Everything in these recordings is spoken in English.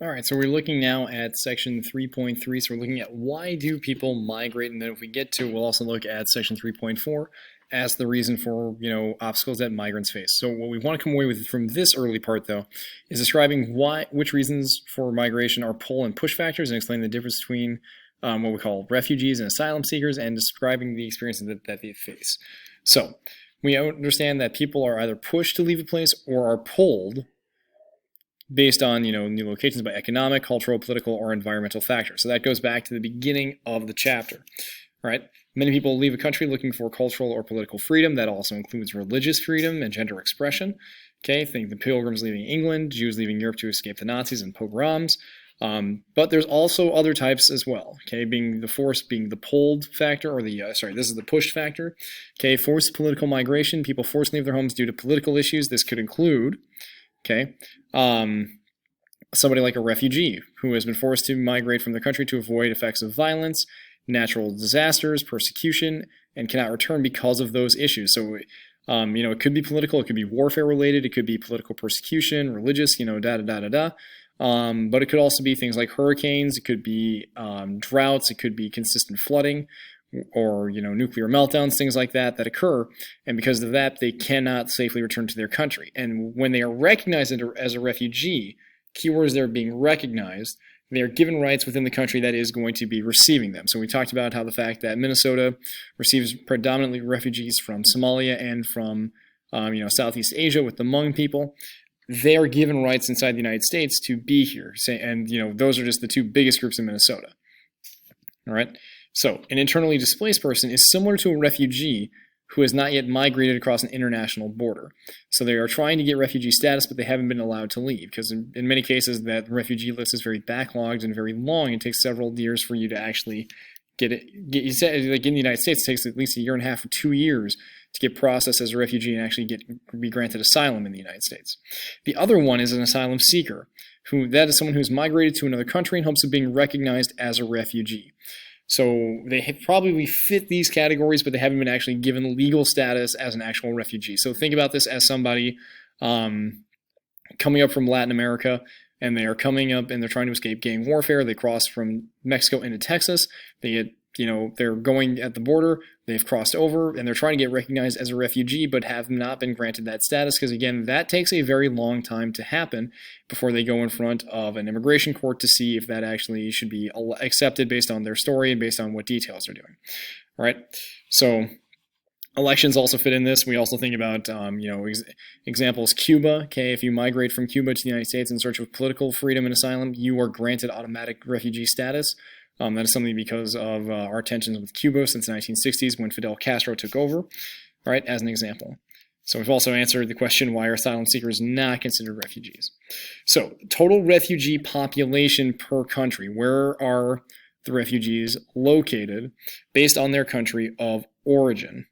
All right, so we're looking now at section 3.3. So we're looking at why do people migrate, and then if we get to, we'll also look at section 3.4 as the reason for, obstacles that migrants face. So what we want to come away with from this early part, though, is describing which reasons for migration are pull and push factors, and explain the difference between what we call refugees and asylum seekers, and describing the experiences that they face. So we understand that people are either pushed to leave a place or are pulled based on new locations by economic, cultural, political, or environmental factors. So that goes back to the beginning of the chapter. Right? Many people leave a country looking for cultural or political freedom. That also includes religious freedom and gender expression. Okay, think the Pilgrims leaving England, Jews leaving Europe to escape the Nazis and pogroms. But there's also other types as well. Okay, being the pulled factor, or this is the push factor. Okay, forced political migration, people forced to leave their homes due to political issues. This could include, somebody like a refugee who has been forced to migrate from their country to avoid effects of violence, natural disasters, persecution, and cannot return because of those issues. So, it could be political, it could be warfare related, it could be political persecution, religious, but it could also be things like hurricanes, it could be droughts, it could be consistent flooding, or nuclear meltdowns, things like that occur, and because of that they cannot safely return to their country. And when they are recognized as a refugee, keywords they're being recognized, they are given rights within the country that is going to be receiving them. So we talked about how the fact that Minnesota receives predominantly refugees from Somalia and from Southeast Asia with the Hmong people. They are given rights inside the United States to be here, and those are just the two biggest groups in Minnesota. All right. So an internally displaced person is similar to a refugee who has not yet migrated across an international border. So they are trying to get refugee status, but they haven't been allowed to leave, because in many cases that refugee list is very backlogged and very long. It takes several years for you to actually get it. Like in the United States, it takes at least 1.5 years or 2 years to get processed as a refugee and actually be granted asylum in the United States. The other one is an asylum seeker, that is someone who's migrated to another country in hopes of being recognized as a refugee. So they probably fit these categories, but they haven't been actually given legal status as an actual refugee. So think about this as somebody coming up from Latin America, and they are coming up and they're trying to escape gang warfare. They cross from Mexico into Texas. They get, they're going at the border. They've crossed over and they're trying to get recognized as a refugee, but have not been granted that status, because again, that takes a very long time to happen before they go in front of an immigration court to see if that actually should be accepted based on their story and based on what details they're doing. All right. So elections also fit in this. We also think about, examples, Cuba. Okay, if you migrate from Cuba to the United States in search of political freedom and asylum, you are granted automatic refugee status. That is something because of our tensions with Cuba since the 1960s when Fidel Castro took over, all right, as an example. So we've also answered the question, why are asylum seekers not considered refugees? So total refugee population per country, where are the refugees located based on their country of origin?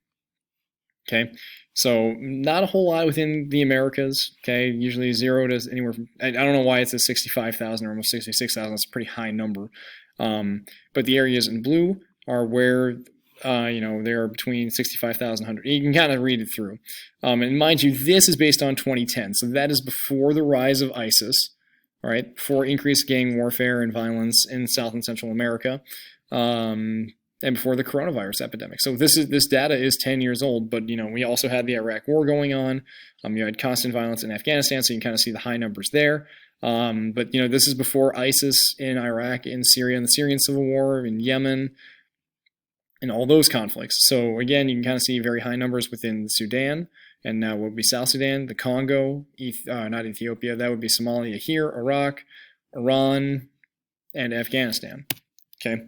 Okay, so not a whole lot within the Americas. Okay, usually 0 to anywhere from, I don't know why it's a 65,000 or almost 66,000. It's a pretty high number. But the areas in blue are where, they're between 65,000 and 100. You can kind of read it through. And mind you, this is based on 2010. So that is before the rise of ISIS, all right, before increased gang warfare and violence in South and Central America, and before the coronavirus epidemic. So this data is 10 years old, but, we also had the Iraq war going on. You had constant violence in Afghanistan, so you can kind of see the high numbers there. But this is before ISIS in Iraq, in Syria, and the Syrian civil war, in Yemen, and all those conflicts. So again, you can kind of see very high numbers within Sudan, and now would be South Sudan, the Congo, not Ethiopia, that would be Somalia here, Iraq, Iran, and Afghanistan. Okay.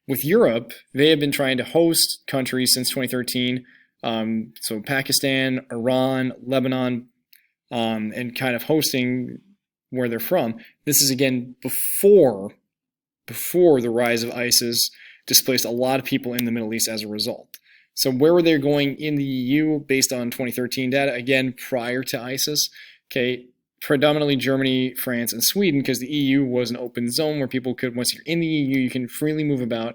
With Europe, they have been trying to host countries since 2013. So Pakistan, Iran, Lebanon, and kind of hosting where they're from. This is again before the rise of ISIS displaced a lot of people in the Middle East as a result. So where were they going in the EU based on 2013 data? Again, prior to ISIS, okay, predominantly Germany, France, and Sweden, because the EU was an open zone where people could, once you're in the EU, you can freely move about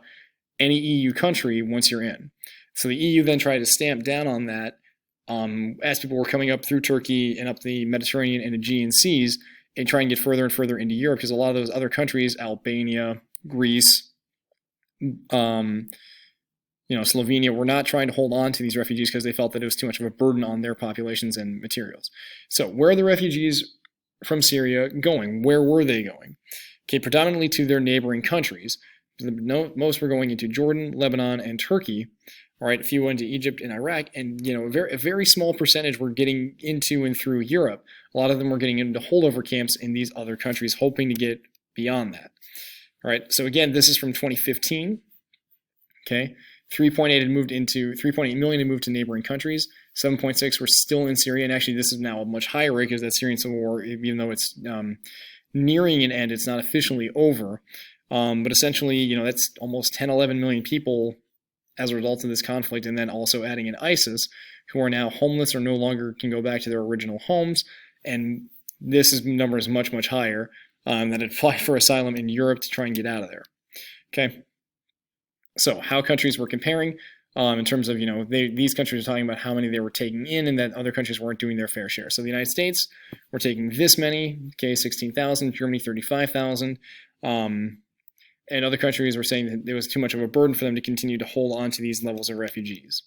any EU country once you're in. So the EU then tried to stamp down on that as people were coming up through Turkey and up the Mediterranean and Aegean seas and try and get further and further into Europe, because a lot of those other countries, Albania, Greece, Slovenia, were not trying to hold on to these refugees because they felt that it was too much of a burden on their populations and materials. So where are the refugees from Syria going? Where were they going? Okay, predominantly to their neighboring countries. Most were going into Jordan, Lebanon, and Turkey. All right, a few went to Egypt and Iraq, and a very small percentage were getting into and through Europe. A lot of them were getting into holdover camps in these other countries, hoping to get beyond that. All right, so again, this is from 2015. Okay, 3.8 million had moved to neighboring countries. 7.6 were still in Syria, and actually this is now a much higher rate because that Syrian civil war, even though it's nearing an end, it's not officially over. But essentially, that's almost 10, 11 million people as a result of this conflict, and then also adding in ISIS, who are now homeless or no longer can go back to their original homes. And this number is much, much higher that apply for asylum in Europe to try and get out of there. Okay. So how countries were comparing in terms of, these countries are talking about how many they were taking in and that other countries weren't doing their fair share. So the United States were taking this many, 16,000, Germany 35,000. And other countries were saying that it was too much of a burden for them to continue to hold on to these levels of refugees.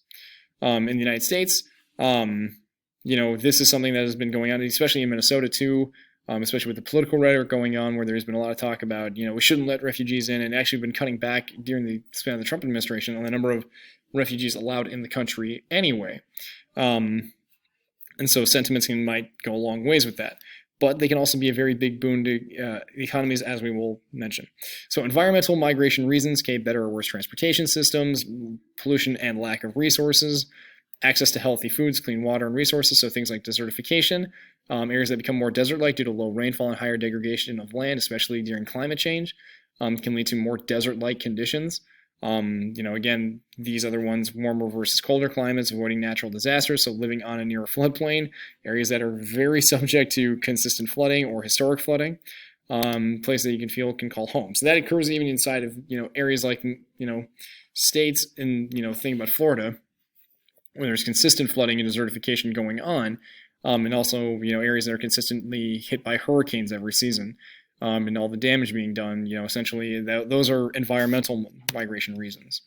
In the United States, this is something that has been going on, especially in Minnesota too, especially with the political rhetoric going on, where there's been a lot of talk about, we shouldn't let refugees in, and actually been cutting back during the span of the Trump administration on the number of refugees allowed in the country anyway. And so sentiments might go a long ways with that. But they can also be a very big boon to economies, as we will mention. So environmental migration reasons, better or worse transportation systems, pollution and lack of resources, access to healthy foods, clean water and resources, so things like desertification, areas that become more desert-like due to low rainfall and higher degradation of land, especially during climate change, can lead to more desert-like conditions. Again, these other ones, warmer versus colder climates, avoiding natural disasters, so living on a near floodplain, areas that are very subject to consistent flooding or historic flooding, places that you can call home. So that occurs even inside of, areas like, states in, think about Florida, where there's consistent flooding and desertification going on, and also, areas that are consistently hit by hurricanes every season. And all the damage being done, essentially those are environmental migration reasons.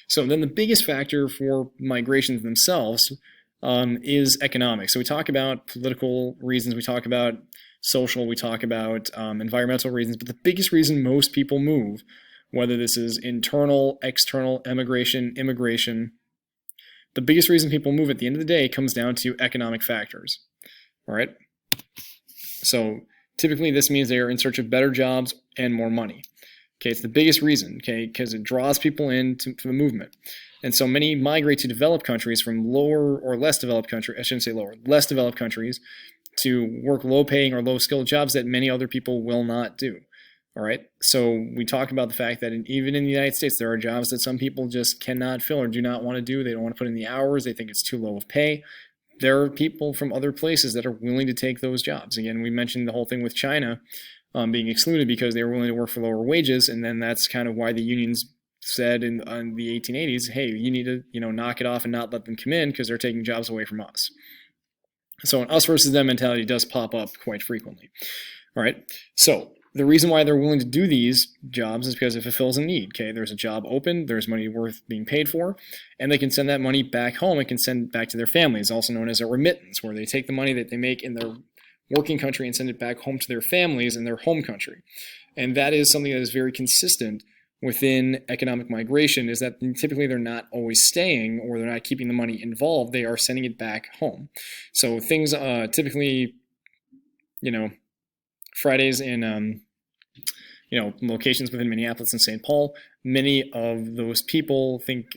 So then the biggest factor for migrations themselves is economic. So we talk about political reasons, we talk about social, we talk about environmental reasons, but the biggest reason most people move, whether this is internal, external, immigration, the biggest reason people move at the end of the day comes down to economic factors. All right. So typically, this means they are in search of better jobs and more money. Okay, it's the biggest reason, because it draws people into the movement. And so many migrate to developed countries from lower or less developed countries, I shouldn't say lower, less developed countries, to work low-paying or low-skilled jobs that many other people will not do. All right, so we talk about the fact that even in the United States, there are jobs that some people just cannot fill or do not want to do. They don't want to put in the hours. They think it's too low of pay. There are people from other places that are willing to take those jobs. Again, we mentioned the whole thing with China being excluded because they were willing to work for lower wages, and then that's kind of why the unions said in the 1880s, hey, you need to knock it off and not let them come in because they're taking jobs away from us. So an us versus them mentality does pop up quite frequently. All right, so the reason why they're willing to do these jobs is because it fulfills a need. Okay, there's a job open, there's money worth being paid for, and they can send that money back home and can send it back to their families, also known as a remittance, where they take the money that they make in their working country and send it back home to their families in their home country. And that is something that is very consistent within economic migration, is that typically they're not always staying or they're not keeping the money involved, they are sending it back home. So things typically, Fridays in locations within Minneapolis and St. Paul, many of those people think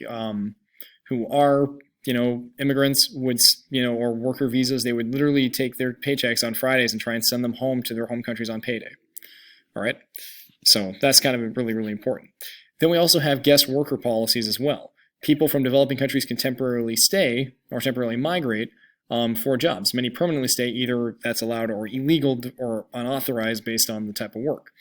who are immigrants would or worker visas, they would literally take their paychecks on Fridays and try and send them home to their home countries on payday. All right, so that's kind of really, really important. Then we also have guest worker policies as well. People from developing countries can temporarily stay or temporarily migrate for jobs. Many permanently stay, either that's allowed or illegal or unauthorized based on the type of work.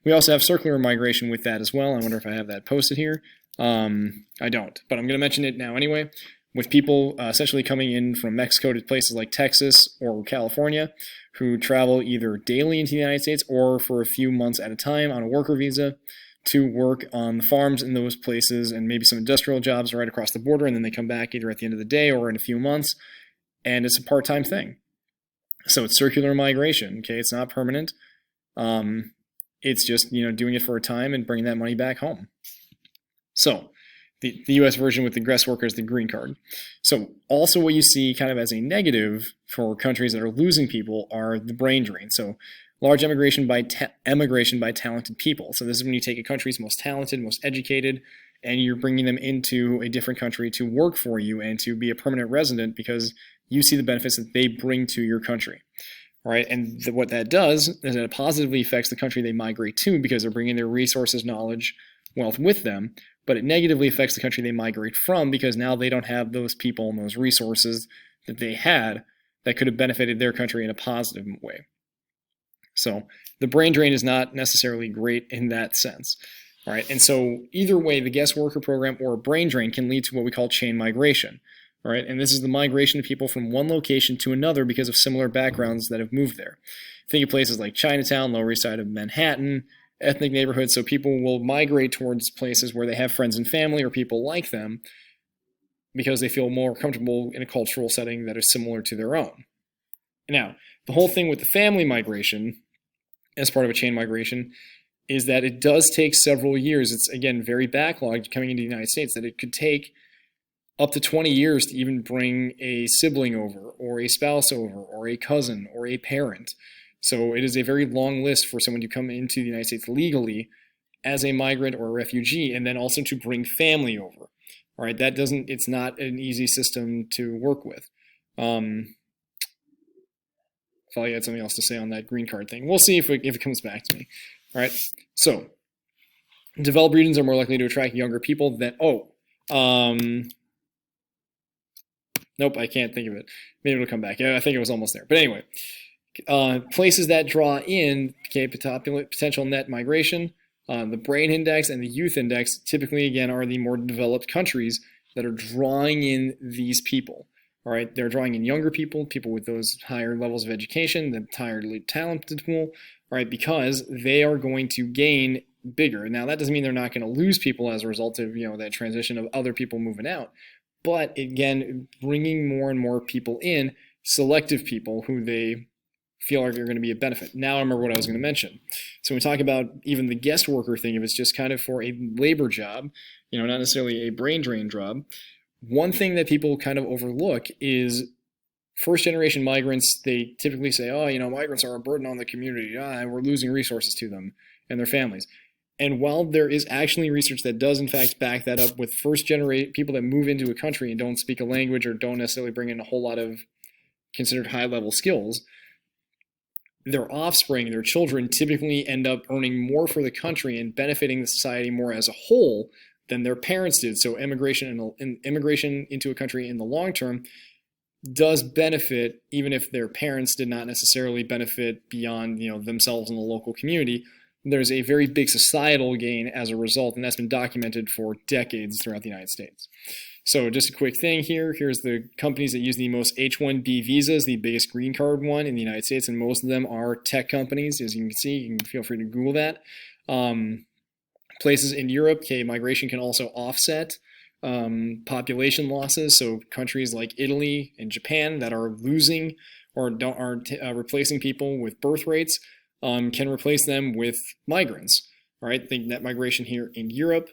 We also have circular migration with that as well. I wonder if I have that posted here. I don't, but I'm going to mention it now anyway. with people essentially coming in from Mexico to places like Texas or California who travel either daily into the United States or for a few months at a time on a worker visa to work on the farms in those places and maybe some industrial jobs right across the border, and then they come back either at the end of the day or in a few months, and it's a part-time thing. So it's circular migration, okay? It's not permanent. It's just, doing it for a time and bringing that money back home. So the U.S. version with the guest worker is the green card. So also what you see kind of as a negative for countries that are losing people are the brain drain. So large emigration by talented people. So this is when you take a country's most talented, most educated, and you're bringing them into a different country to work for you and to be a permanent resident because you see the benefits that they bring to your country. All right, and what that does is that it positively affects the country they migrate to because they're bringing their resources, knowledge, wealth with them, but it negatively affects the country they migrate from because now they don't have those people and those resources that they had that could have benefited their country in a positive way. So the brain drain is not necessarily great in that sense. All right, and so either way, the guest worker program or a brain drain can lead to what we call chain migration. All right, and this is the migration of people from one location to another because of similar backgrounds that have moved there. Think of places like Chinatown, Lower East Side of Manhattan, ethnic neighborhoods, so people will migrate towards places where they have friends and family or people like them because they feel more comfortable in a cultural setting that is similar to their own. Now, the whole thing with the family migration as part of a chain migration is that it does take several years. It's, again, very backlogged coming into the United States, that it could take up to 20 years to even bring a sibling over or a spouse over or a cousin or a parent. So it is a very long list for someone to come into the United States legally as a migrant or a refugee, and then also to bring family over. All right, it's not an easy system to work with. If I had something else to say on that green card thing, we'll see if it comes back to me. All right, so developed regions are more likely to attract younger people than, nope, I can't think of it. Maybe it'll come back. Yeah, I think it was almost there. But anyway, places that draw in potential net migration, the brain index and the youth index typically, again, are the more developed countries that are drawing in these people. All right, they're drawing in younger people, people with those higher levels of education, the higher talented pool, all right, because they are going to gain bigger. Now, that doesn't mean they're not going to lose people as a result of, that transition of other people moving out. But again, bringing more and more people in, selective people who they feel like are going to be a benefit. Now I remember what I was going to mention. So when we talk about even the guest worker thing, if it's just kind of for a labor job, not necessarily a brain drain job, one thing that people kind of overlook is first-generation migrants. They typically say, migrants are a burden on the community. We're losing resources to them and their families. And while there is actually research that does in fact back that up with first-generation people that move into a country and don't speak a language or don't necessarily bring in a whole lot of considered high-level skills, their offspring, their children, typically end up earning more for the country and benefiting the society more as a whole than their parents did. So immigration into a country in the long term does benefit, even if their parents did not necessarily benefit beyond themselves and the local community. There's a very big societal gain as a result, and that's been documented for decades throughout the United States. So just a quick thing here. Here's the companies that use the most H-1B visas, the biggest green card one in the United States, and most of them are tech companies. As you can see, you can feel free to Google that. Places in Europe, migration can also offset population losses. So countries like Italy and Japan that are losing or aren't replacing people with birth rates can replace them with migrants. All right, think net migration here in Europe.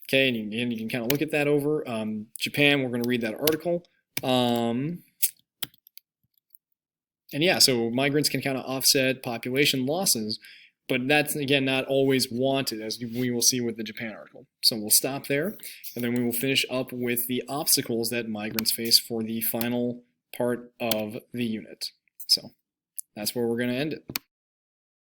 Okay, and you can kind of look at that over. Japan, we're going to read that article. And yeah, so migrants can kind of offset population losses, but that's, again, not always wanted, as we will see with the Japan article. So we'll stop there, and then we will finish up with the obstacles that migrants face for the final part of the unit. So that's where we're going to end it.